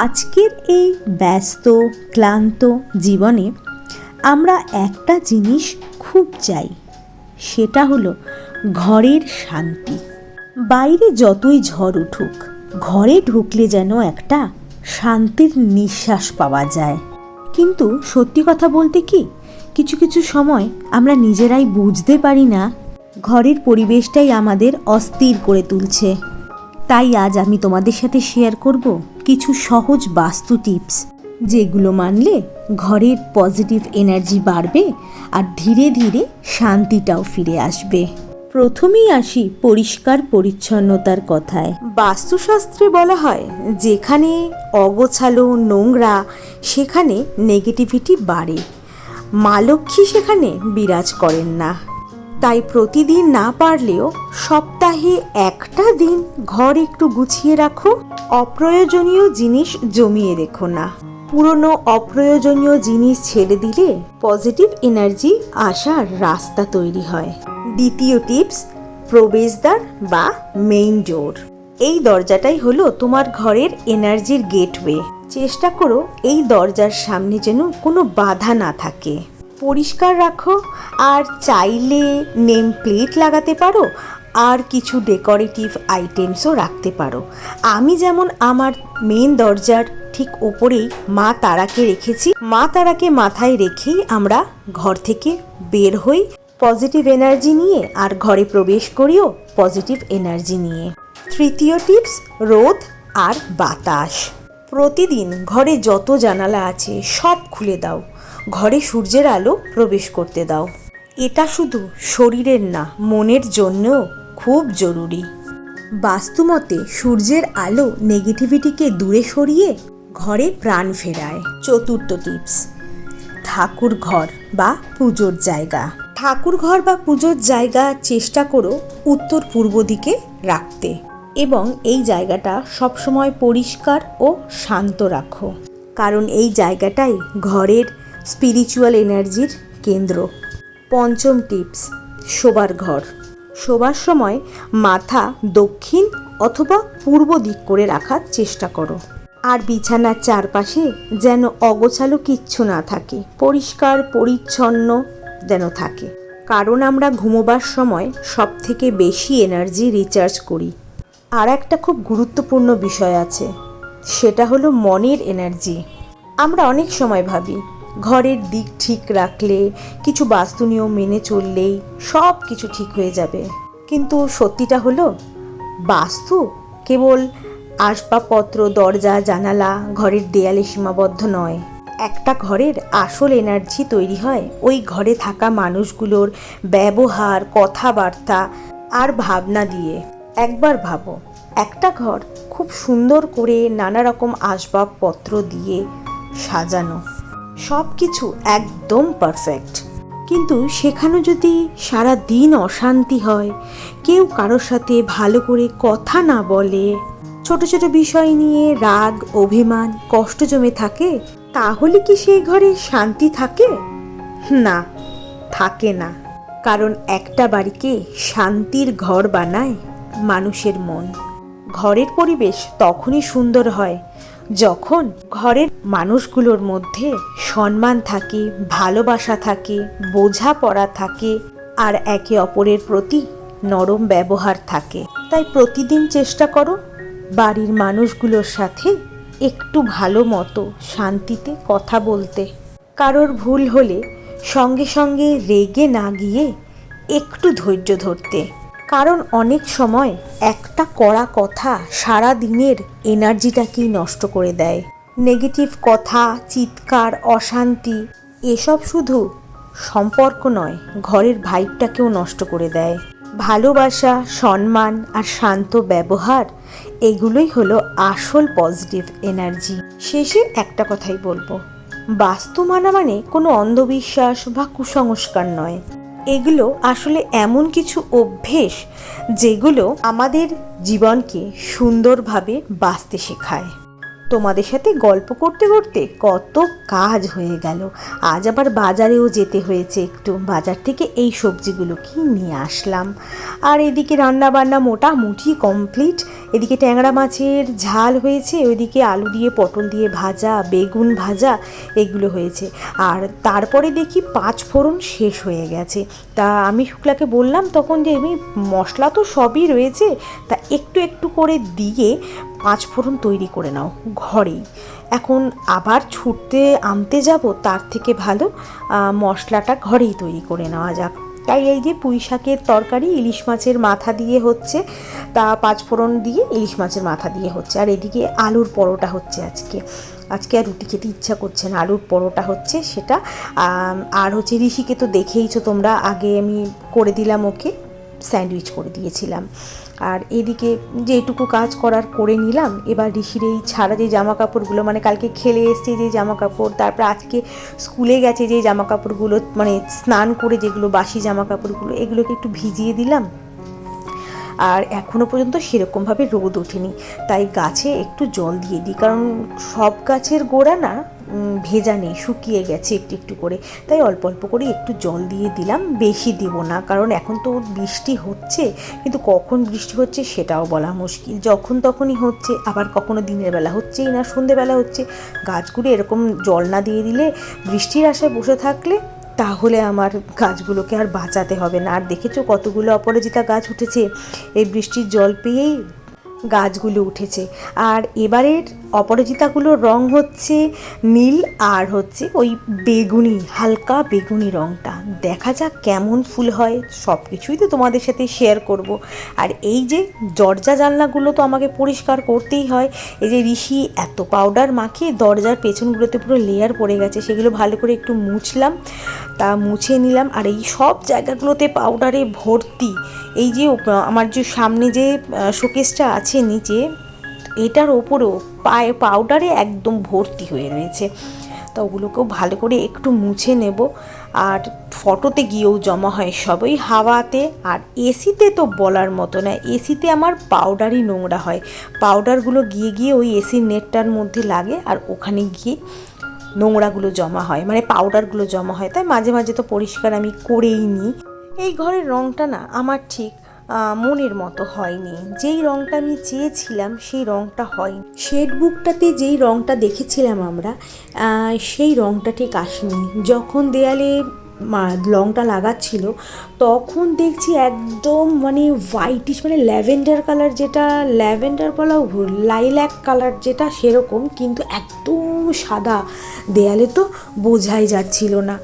আজকের এই ব্যস্ত ক্লান্ত জীবনে আমরা একটা জিনিস খুব চাই, সেটা হলো ঘরের শান্তি। বাইরে যতই ঝড় উঠুক, ঘরে ঢুকলে যেন একটা শান্তির নিঃশ্বাস পাওয়া যায়। কিন্তু সত্যি কথা বলতে কি, কিছু কিছু সময় আমরা নিজেরাই বুঝতে পারি না ঘরের পরিবেশটাই আমাদের অস্থির করে তুলছে। তাই আজ আমি তোমাদের সাথে শেয়ার করব কিছু সহজ বাস্তু টিপস, যেগুলো মানলে ঘরের পজিটিভ এনার্জি বাড়বে আর ধীরে ধীরে শান্তিটাও ফিরে আসবে। প্রথমেই আসি পরিষ্কার পরিচ্ছন্নতার কথায়। বাস্তুশাস্ত্রে বলা হয়, যেখানে অগোছালো নোংরা সেখানে নেগেটিভিটি বাড়ে, মা লক্ষ্মী সেখানে বিরাজ করেন না। তাই প্রতিদিন না পারলেও সপ্তাহে একটা দিন ঘর একটু গুছিয়ে রাখো। অপ্রয়োজনীয় জিনিস জমিয়ে রেখো না। পুরনো অপ্রয়োজনীয় জিনিস ছেড়ে দিলে পজিটিভ এনার্জি আসার রাস্তা তৈরি হয়। দ্বিতীয় টিপস, প্রবেশদ্বার বা মেইন ডোর। এই দরজাটাই হলো তোমার ঘরের এনার্জির গেটওয়ে। চেষ্টা করো এই দরজার সামনে যেন কোনো বাধা না থাকে। পরিষ্কার রাখো, আর চাইলে নেম প্লেট লাগাতে পারো, আর কিছু ডেকোরেটিভ আইটেমসও রাখতে পারো। আমি যেমন আমার মেন দরজার ঠিক ওপরেই মা তারাকে রেখেছি। মা তারাকে মাথায় রেখেই আমরা ঘর থেকে বের হই পজিটিভ এনার্জি নিয়ে, আর ঘরে প্রবেশ করিও পজিটিভ এনার্জি নিয়ে। তৃতীয় টিপস, রোদ আর বাতাস। প্রতিদিন ঘরে যত জানালা আছে সব খুলে দাও, ঘরে সূর্যের আলো প্রবেশ করতে দাও। এটা শুধু শরীরের না, মনের জন্যও খুব জরুরি। বাস্তুমতে সূর্যের আলো নেগেটিভিটিকে দূরে সরিয়ে ঘরে প্রাণ ফেরায়। চতুর্থ টিপস, ঠাকুর ঘর বা পুজোর জায়গা। ঠাকুর ঘর বা পুজোর জায়গা চেষ্টা করো উত্তর পূর্ব দিকে রাখতে, এবং এই জায়গাটা সবসময় পরিষ্কার ও শান্ত রাখো, কারণ এই জায়গাটাই ঘরের স্পিরিচুয়াল এনার্জির কেন্দ্র। পঞ্চম টিপস, শোবার ঘর। শোবার সময় মাথা দক্ষিণ অথবা পূর্ব দিক করে রাখার চেষ্টা করো, আর বিছানার চারপাশে যেন অগোছালো কিচ্ছু না থাকে, পরিষ্কার পরিচ্ছন্ন যেন থাকে, কারণ আমরা ঘুমোবার সময় সব থেকে বেশি এনার্জি রিচার্জ করি। আর একটা খুব গুরুত্বপূর্ণ বিষয় আছে, সেটা হলো মনের এনার্জি। আমরা অনেক সময় ভাবি ঘরের দিক ঠিক রাখলে, কিছু বাস্তু নিয়ম মেনে চললেই সব কিছু ঠিক হয়ে যাবে। কিন্তু সত্যিটা হলো, বাস্তু কেবল আসবাবপত্র, দরজা, জানালা, ঘরের দেয়ালে সীমাবদ্ধ নয়। একটা ঘরের আসল এনার্জি তৈরি হয় ওই ঘরে থাকা মানুষগুলোর ব্যবহার, কথাবার্তা আর ভাবনা দিয়ে। একবার ভাবো, একটা ঘর খুব সুন্দর করে নানা রকম আসবাবপত্র দিয়ে সাজানো, সব কিছু একদম পারফেক্ট, কিন্তু সেখানে যদি সারা দিন অশান্তি হয়, কেউ কারোর সাথে ভালো করে কথা না বলে, ছোট ছোট বিষয় নিয়ে রাগ, অভিমান, কষ্ট জমে থাকে, তাহলে কি সেই ঘরে শান্তি থাকে? না, থাকে না। কারণ একটা বাড়িকে শান্তির ঘর বানায় মানুষের মন। ঘরের পরিবেশ তখনই সুন্দর হয় যখন ঘরের মানুষগুলোর মধ্যে সম্মান থাকে, ভালোবাসা থাকে, বোঝাপড়া থাকে, আর একে অপরের প্রতি নরম ব্যবহার থাকে। তাই প্রতিদিন চেষ্টা করো বাড়ির মানুষগুলোর সাথে একটু ভালো মতো শান্তিতে কথা বলতে। কারোর ভুল হলে সঙ্গে সঙ্গে রেগে না গিয়ে একটু ধৈর্য ধরতে, কারণ অনেক সময় একটা কড়া কথা সারা দিনের এনার্জিটাকেই নষ্ট করে দেয়। নেগেটিভ কথা, চিৎকার, অশান্তি এসব শুধু সম্পর্ক নয়, ঘরের ভাইবটাকেও নষ্ট করে দেয়। ভালোবাসা, সম্মান আর শান্ত ব্যবহার, এগুলোই হলো আসল পজিটিভ এনার্জি। শেষে একটা কথাই বলবো, বাস্তু মানা মানে কোনো অন্ধবিশ্বাস বা কুসংস্কার নয়। এগুলো আসলে এমন কিছু অভ্যেস যেগুলো আমাদের জীবনকে সুন্দরভাবে বাঁচতে শেখায়। তোমাদের সাথে গল্প করতে করতে কত কাজ হয়ে গেল। আজ আবার বাজারেও যেতে হয়েছে, একটু বাজার থেকে এই সবজিগুলো কি নিয়ে আসলাম। আর এদিকে রান্না বান্না মোটামুটি কমপ্লিট। এদিকে ট্যাংরা মাছের ঝাল হয়েছে, ওইদিকে আলু দিয়ে পটল দিয়ে ভাজা, বেগুন ভাজা এগুলো হয়েছে। আর তারপরে দেখি 5 ফোড়ন শেষ হয়ে গেছে। তা আমি শুক্লাকে বললাম তখন যে আমি মশলা তো সবই রয়েছে, তা একটু একটু করে দিয়ে 5 ফোড়ন তৈরি করে নাও ঘরেই। এখন আবার ছুটতে আনতে যাব, তার থেকে ভালো মশলাটা ঘরেই তৈরি করে নেওয়া যাক। তাই এই যে পুঁই শাকের তরকারি ইলিশ মাছের মাথা দিয়ে হচ্ছে, তা 5 ফোড়ন দিয়ে ইলিশ মাছের মাথা দিয়ে হচ্ছে। আর এদিকে আলুর পরোটা হচ্ছে আজকে আর রুটি খেতে ইচ্ছা করছে না, আলুর পরোটা হচ্ছে সেটা। আর হচ্ছে ঋষিকে তো দেখেইছো তোমরা, আগে আমি করে দিলাম ওকে, স্যান্ডউইচ করে দিয়েছিলাম। আর এদিকে যেটুকু কাজ করার করে নিলাম। এবার ঋষির এই ছাড়া যে জামা কাপড়গুলো, মানে কালকে খেলে এসছে যে জামা কাপড়, তারপর আজকে স্কুলে গেছে যে জামা কাপড়গুলো, মানে স্নান করে যেগুলো বাসি জামা কাপড়গুলো, এগুলোকে একটু ভিজিয়ে দিলাম। আর এখনও পর্যন্ত সেরকমভাবে রোদ ওঠেনি, তাই গাছে একটু জল দিয়ে দিই, কারণ সব গাছের গোড়া না ভেজা নেই, শুকিয়ে গেছে একটু একটু করে, তাই অল্প অল্প করে একটু জল দিয়ে দিলাম, বেশি দেব না, কারণ এখন তো বৃষ্টি হচ্ছে, কিন্তু কখন বৃষ্টি হচ্ছে সেটাও বলা মুশকিল, যখন তখনই হচ্ছে, আবার কখনো দিনের বেলা হচ্ছেই না, সন্ধেবেলা হচ্ছে। গাছগুলো এরকম জল না দিয়ে দিলে, বৃষ্টির আশায় বসে থাকলে তাহলে আমার গাছগুলোকে আর বাঁচাতে হবে না। আর দেখেছো কতগুলো অপরাজিতা গাছ উঠেছে, এই বৃষ্টির জল পেয়েই গাছগুলো উঠেছে। আর এবারের অপরাজিতাগুলোর রং হচ্ছে নীল, আর হচ্ছে ওই বেগুনি, হালকা বেগুনি রংটা। দেখা যাক কেমন ফুল হয়, সব কিছুই তো তোমাদের সাথে শেয়ার করব। আর এই যে দরজা জানলাগুলো তো আমাকে পরিষ্কার করতেই হয়। এই যে ঋষি এত পাউডার মাখিয়ে দরজার পেছনগুলোতে পুরো লেয়ার পড়ে গেছে, সেগুলো ভালো করে একটু মুছলাম, তা মুছে নিলাম। আর এই সব জায়গাগুলোতে পাউডারে ভর্তি। এই যে আমার যে সামনে যে শোকেসটা আছে নিচে, এটার ওপরেও পাউডারে একদম ভর্তি হয়ে রয়েছে। তা ওগুলোকেও ভালো করে একটু মুছে নেব। আর ফটোতে গিয়েও জমা হয় সব ওই হাওয়াতে। আর এসিতে তো বলার মতো না, এসিতে আমার পাউডারই নোংরা হয়, পাউডারগুলো গিয়ে গিয়ে ওই এসির নেটটার মধ্যে লাগে, আর ওখানে গিয়ে নোংরাগুলো জমা হয়, মানে পাউডারগুলো জমা হয়, তাই মাঝে মাঝে তো পরিষ্কার আমি করেই নিই। এই ঘরের রঙটা না আমার ঠিক মনের মতো হয়নি, যেই রঙটা আমি চেয়েছিলাম সেই রঙটা হয়নি। শেড বুকটাতে যেই রঙটা দেখেছিলাম আমরা, সেই রঙটা ঠিক আসেনি। যখন দেয়ালে রঙটা লাগাচ্ছিল তখন দেখছি একদম মানে হোয়াইটিশ, মানে ল্যাভেন্ডার কালার, যেটা ল্যাভেন্ডার বলাও ভুল, লাইল্যাক কালার যেটা, সেরকম, কিন্তু একদম সাদা দেয়ালে তো বোঝাই যাচ্ছিল না।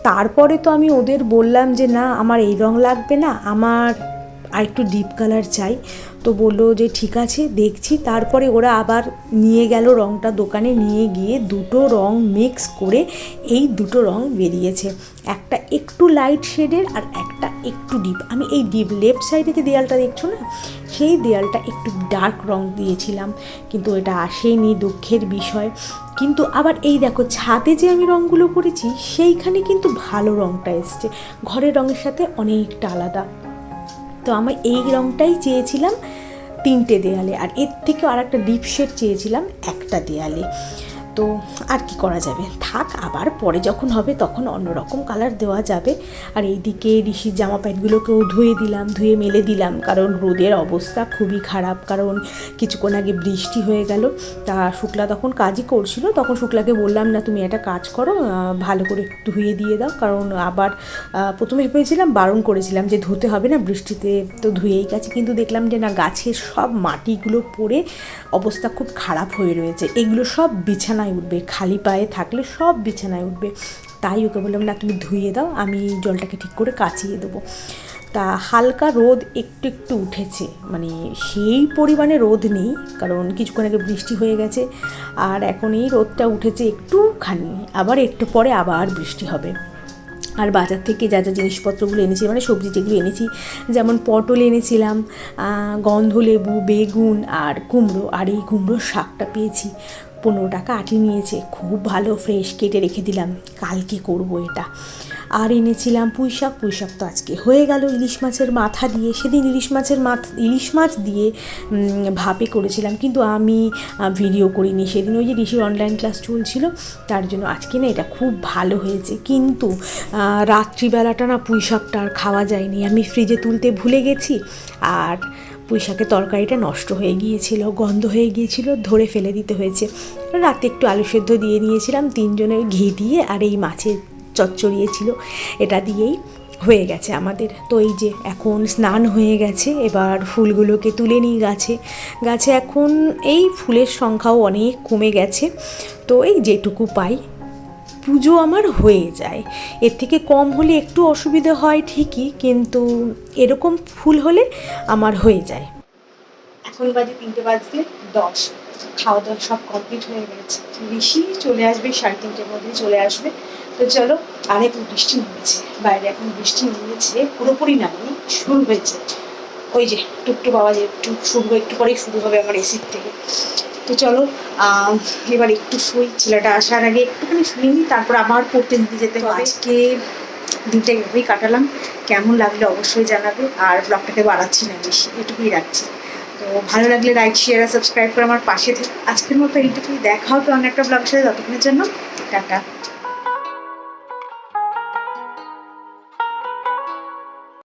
তারপরে তো আমি ওদের বললাম যে না, আমার এই রঙ লাগবে না, আমার আর একটু ডিপ কালার চাই। তো বললো যে ঠিক আছে দেখছি। তারপরে ওরা আবার নিয়ে গেল রঙটা দোকানে, নিয়ে গিয়ে দুটো রঙ মিক্স করে এই দুটো রঙ বেরিয়েছে, একটা একটু লাইট শেডের আর একটা একটু ডিপ। আমি এই ডিপ লেফট সাইডে যে দেয়ালটা দেখছো না, সেই দেয়ালটা একটু ডার্ক রঙ দিয়েছিলাম, কিন্তু এটা আসেনি, দুঃখের বিষয়। কিন্তু আবার এই দেখো ছাদে যে আমি রঙগুলো করেছি সেইখানে কিন্তু ভালো রঙটা এসছে, ঘরের রঙের সাথে অনেকটা আলাদা। তো আমি এই রঙটাই চেয়েছিলাম 3টে দেয়ালে, আর এর থেকেও আর একটা ডিপ শেড চেয়েছিলাম একটা দেয়ালে। তো আর কি করা যাবে, থাক, আবার পরে যখন হবে তখন অন্যরকম কালার দেওয়া যাবে। আর এইদিকে ঋষির জামা প্যান্টগুলোকেও ধুয়ে দিলাম, ধুয়ে মেলে দিলাম, কারণ রোদের অবস্থা খুবই খারাপ, কারণ কিছুক্ষণ আগে বৃষ্টি হয়ে গেল। তা শুক্লা তখন কাজই করছিল, তখন শুক্লাকে বললাম না তুমি একটা কাজ করো, ভালো করে ধুয়ে দিয়ে দাও, কারণ আবার প্রথমে ভেবেছিলাম, বারণ করেছিলাম যে ধুতে হবে না, বৃষ্টিতে তো ধুয়েই গেছে, কিন্তু দেখলাম যে না, গাছের সব মাটিগুলো পড়ে অবস্থা খুব খারাপ হয়ে রয়েছে, এগুলো সব বিছানায় উঠবে, খালি পায়ে থাকলে সব বিছানায় উঠবে। তাই ওকে বললাম না তুমি ধুয়ে দাও, আমি জলটাকে ঠিক করে কাচিয়ে দেবো। তা হালকা রোদ একটু একটু উঠেছে, মানে সেই পরিমাণে রোদ নেই, কারণ কিছুক্ষণ আগে বৃষ্টি হয়ে গেছে, আর এখন এই রোদটা উঠেছে একটুখানি, আবার একটু পরে আবার বৃষ্টি হবে। আর বাজার থেকে যা যা জিনিসপত্রগুলো এনেছি, মানে সবজি যেগুলো এনেছি, যেমন পটল এনেছিলাম, গন্ধলেবু, বেগুন আর কুমড়ো, আর এই কুমড়োর শাকটা পেয়েছি 15 টাকা আটি নিয়েছে, খুব ভালো, ফ্রেশ, কেটে রেখে দিলাম, কালকে করব এটা। আর এনেছিলাম পুঁই শাক তো আজকে হয়ে গেল ইলিশ মাছের মাথা দিয়ে। সেদিন ইলিশ মাছ দিয়ে ভাপে করেছিলাম, কিন্তু আমি ভিডিও করিনি সেদিন, ওই যে ঋষির অনলাইন ক্লাস চলছিল তার জন্য। আজকে না এটা খুব ভালো হয়েছে, কিন্তু রাত্রিবেলাটা না পুঁই শাকটা আর খাওয়া যায়নি, আমি ফ্রিজে তুলতে ভুলে গেছি, আর পুঁই শাকের তরকারিটা নষ্ট হয়ে গিয়েছিল, গন্ধ হয়ে গিয়েছিল, ধরে ফেলে দিতে হয়েছে। রাতে একটু আলু সেদ্ধ দিয়ে নিয়েছিলাম, 3 জনের ঘি দিয়ে, আর এই মাছের চচ্চড়িয়েছিল, এটা দিয়েই হয়ে গেছে আমাদের। তো এই যে এখন স্নান হয়ে গেছে, এবার ফুলগুলোকে তুলে নিই গাছে এখন এই ফুলের সংখ্যাও অনেক কমে গেছে, তো এই যেটুকু পাই পুজো আমার হয়ে যায়। এর থেকে কম হলে একটু অসুবিধা হয় ঠিকই, কিন্তু এরকম ফুল হলে আমার হয়ে যায়। এখন বাজে 3:10, খাওয়া দাওয়া সব কমপ্লিট হয়ে গেছে। ঋষি চলে আসবে 3:30-র মধ্যে চলে আসবে। তো চলো, আর একটু বৃষ্টি নেমেছে বাইরে, এখন বৃষ্টি নেমেছে, পুরোপুরি নামেনি, শুরু হয়েছে। ওই যে টুকটুক আওয়াজ একটু পরেই শুরু হবে আমার এসির থেকে। তো চলো এবার একটু শুই, ছেলেটা আসার আগে একটুখানি শুয়ে নিই, তারপর আবার পড়তে দিতে যেতে হবে। আজকে দিনটা এভাবেই কাটালাম, কেমন লাগলো অবশ্যই জানাবে, আর ব্লগটাকে বাড়াচ্ছি না বেশি, এটুকুই রাখছি। তো ভালো লাগলে লাইক, শেয়ার আর সাবস্ক্রাইব করে আমার পাশে থেকে। আজকের মতো এইটুকুই, দেখা হবে অন্য একটা ব্লগের সাথে, ততক্ষণের জন্য টাটা।